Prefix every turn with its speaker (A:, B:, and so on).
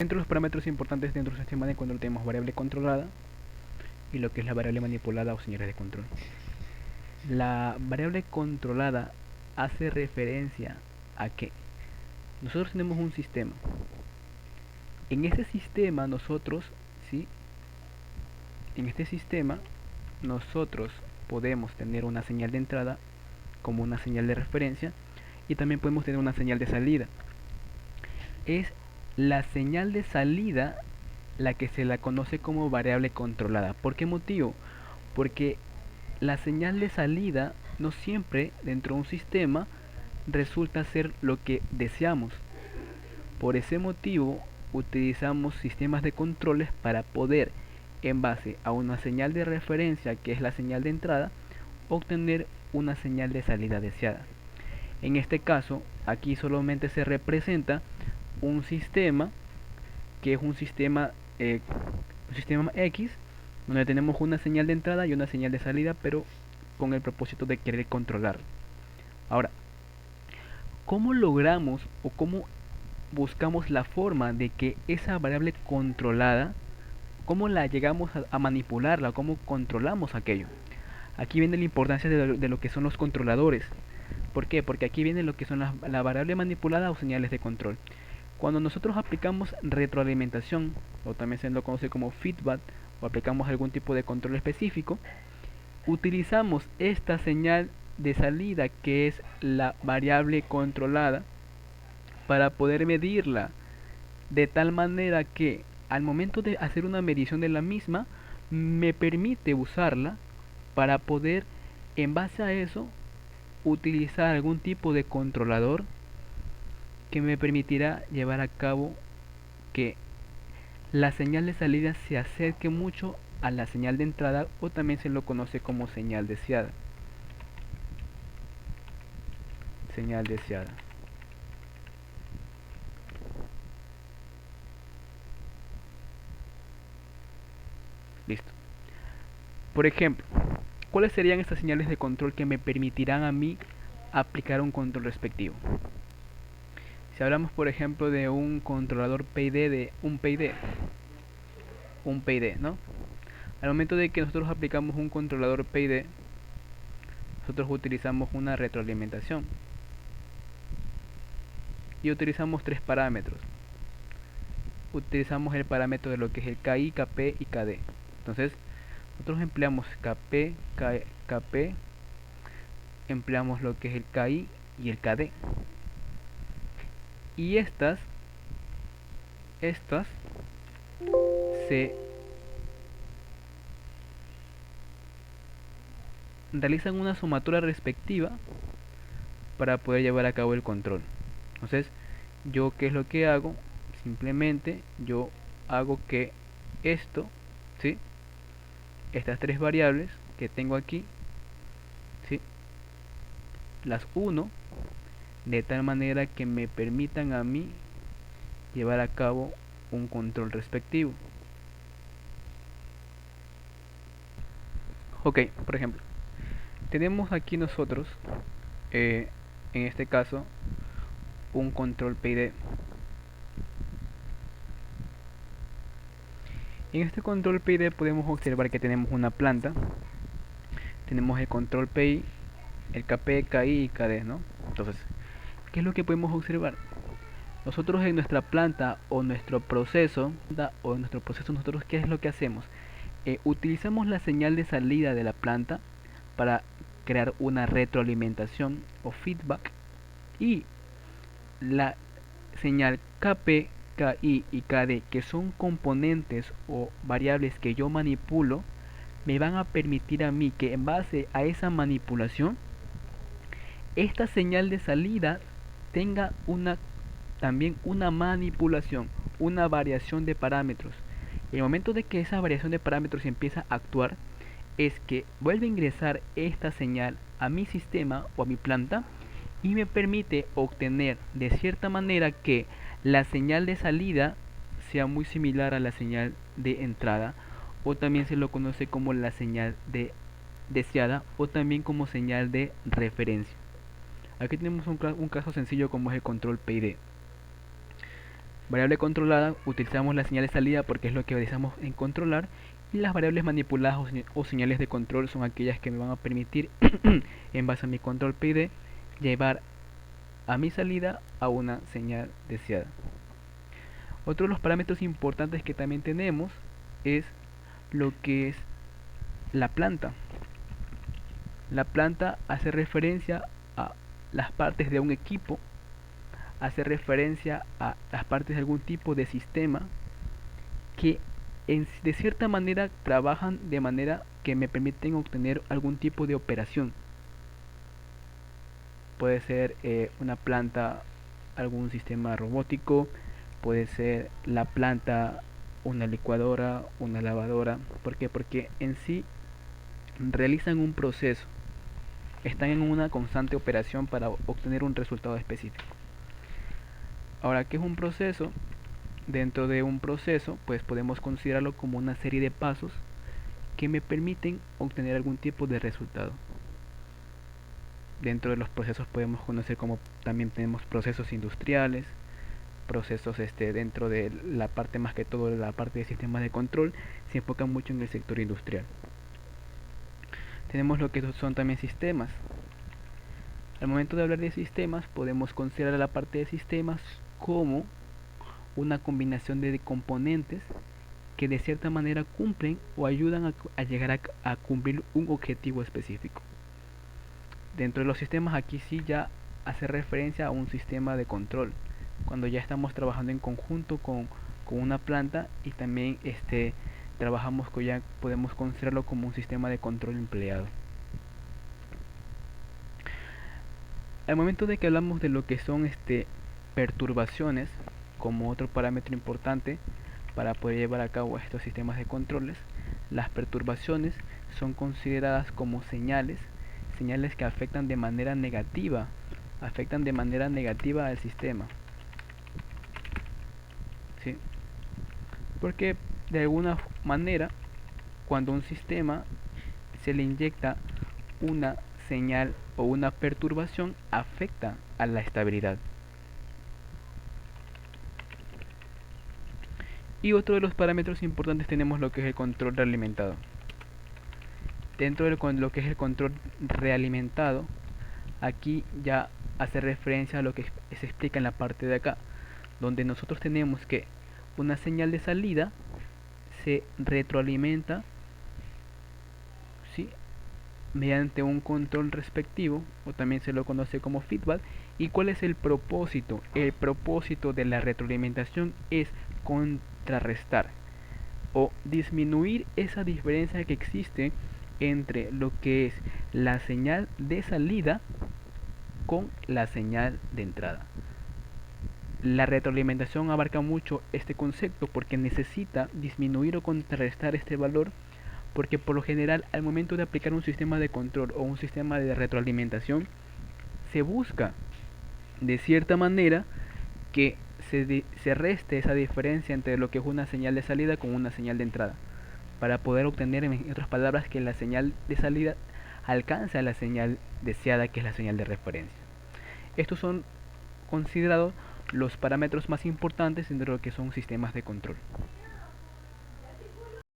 A: Dentro de los parámetros importantes dentro del sistema de control tenemos variable controlada y lo que es la variable manipulada o señales de control. La variable controlada hace referencia a que nosotros tenemos un sistema. En este sistema nosotros, ¿sí? En este sistema nosotros podemos tener una señal de entrada como una señal de referencia y también podemos tener una señal de salida. Es la señal de salida la que se la conoce como variable controlada. ¿Por qué motivo? Porque la señal de salida no siempre dentro de un sistema resulta ser lo que deseamos. Por ese motivo utilizamos sistemas de controles para poder, en base a una señal de referencia que es la señal de entrada, obtener una señal de salida deseada. En este caso, aquí solamente se representa un sistema que es un sistema X, donde tenemos una señal de entrada y una señal de salida, pero con el propósito de querer controlar. Ahora, ¿cómo logramos o cómo buscamos la forma de que esa variable controlada, cómo la llegamos a manipularla, cómo controlamos aquello? Aquí viene la importancia de lo que son los controladores. ¿Por qué? Porque aquí viene lo que son la variable manipulada o señales de control. Cuando nosotros aplicamos retroalimentación, o también se lo conoce como feedback, o aplicamos algún tipo de control específico, utilizamos esta señal de salida que es la variable controlada para poder medirla de tal manera que al momento de hacer una medición de la misma me permite usarla para poder en base a eso utilizar algún tipo de controlador que me permitirá llevar a cabo que la señal de salida se acerque mucho a la señal de entrada o también se lo conoce como señal deseada. Señal deseada. Listo. Por ejemplo, ¿cuáles serían estas señales de control que me permitirán a mí aplicar un control respectivo? Si hablamos, por ejemplo, de un controlador PID, de un PID, ¿no? Al momento de que nosotros aplicamos un controlador PID, nosotros utilizamos una retroalimentación y utilizamos tres parámetros. Utilizamos el parámetro de lo que es el KI, KP y KD. Entonces, nosotros empleamos KP, empleamos lo que es el KI y el KD. Y estas se realizan una sumatoria respectiva para poder llevar a cabo el control. Entonces, yo qué es lo que hago, simplemente yo hago que esto, ¿sí? Estas tres variables que tengo aquí, ¿sí? Las uno de tal manera que me permitan a mí llevar a cabo un control respectivo. Ok, por ejemplo, tenemos aquí nosotros en este caso un control PID. En este control PID podemos observar que tenemos una planta, tenemos el control PI, el KP, KI y KD, ¿no? Entonces, ¿qué es lo que podemos observar? Nosotros en nuestra planta o nuestro proceso, nosotros ¿qué es lo que hacemos? Utilizamos la señal de salida de la planta para crear una retroalimentación o feedback y la señal KP, KI y KD, que son componentes o variables que yo manipulo, me van a permitir a mí que en base a esa manipulación esta señal de salida tenga también una manipulación, una variación de parámetros. El momento de que esa variación de parámetros empieza a actuar es que vuelve a ingresar esta señal a mi sistema o a mi planta y me permite obtener de cierta manera que la señal de salida sea muy similar a la señal de entrada, o también se lo conoce como la señal de deseada o también como señal de referencia. Aquí tenemos un caso sencillo como es el control PID. Variable controlada, utilizamos la señal de salida porque es lo que utilizamos en controlar, y las variables manipuladas o señales de control son aquellas que me van a permitir, en base a mi control PID, llevar a mi salida a una señal deseada. Otro de los parámetros importantes que también tenemos es lo que es la planta. La planta hace referencia a las partes de un equipo, hace referencia a las partes de algún tipo de sistema que de cierta manera trabajan de manera que me permiten obtener algún tipo de operación. Puede ser una planta, algún sistema robótico, puede ser la planta, una licuadora, una lavadora. ¿Por qué? Porque en sí realizan un proceso, están en una constante operación para obtener un resultado específico. Ahora, ¿qué es un proceso? Dentro de un proceso, pues podemos considerarlo como una serie de pasos que me permiten obtener algún tipo de resultado. Dentro de los procesos podemos conocer como también tenemos procesos industriales, procesos dentro de la parte, más que todo la parte de sistemas de control, se enfoca mucho en el sector industrial. Tenemos lo que son también sistemas. Al momento de hablar de sistemas, podemos considerar la parte de sistemas como una combinación de componentes que de cierta manera cumplen o ayudan a llegar a cumplir un objetivo específico. Dentro de los sistemas, aquí sí ya hace referencia a un sistema de control, cuando ya estamos trabajando en conjunto con una planta, y también trabajamos ya podemos considerarlo como un sistema de control empleado. Al momento de que hablamos de lo que son perturbaciones como otro parámetro importante para poder llevar a cabo estos sistemas de controles, las perturbaciones son consideradas como señales que afectan de manera negativa al sistema, ¿sí? Porque de alguna manera, cuando a un sistema se le inyecta una señal o una perturbación, afecta a la estabilidad. Y otro de los parámetros importantes tenemos lo que es el control realimentado. Dentro de lo que es el control realimentado, aquí ya hace referencia a lo que se explica en la parte de acá, donde nosotros tenemos que una señal de salida se retroalimenta, ¿sí?, mediante un control respectivo, o también se lo conoce como feedback. ¿Y cuál es el propósito? El propósito de la retroalimentación es contrarrestar o disminuir esa diferencia que existe entre lo que es la señal de salida con la señal de entrada. La retroalimentación abarca mucho este concepto porque necesita disminuir o contrarrestar este valor, porque por lo general al momento de aplicar un sistema de control o un sistema de retroalimentación se busca de cierta manera que se reste esa diferencia entre lo que es una señal de salida con una señal de entrada, para poder obtener, en otras palabras, que la señal de salida alcance a la señal deseada, que es la señal de referencia. Estos son considerados los parámetros más importantes dentro de lo que son sistemas de control.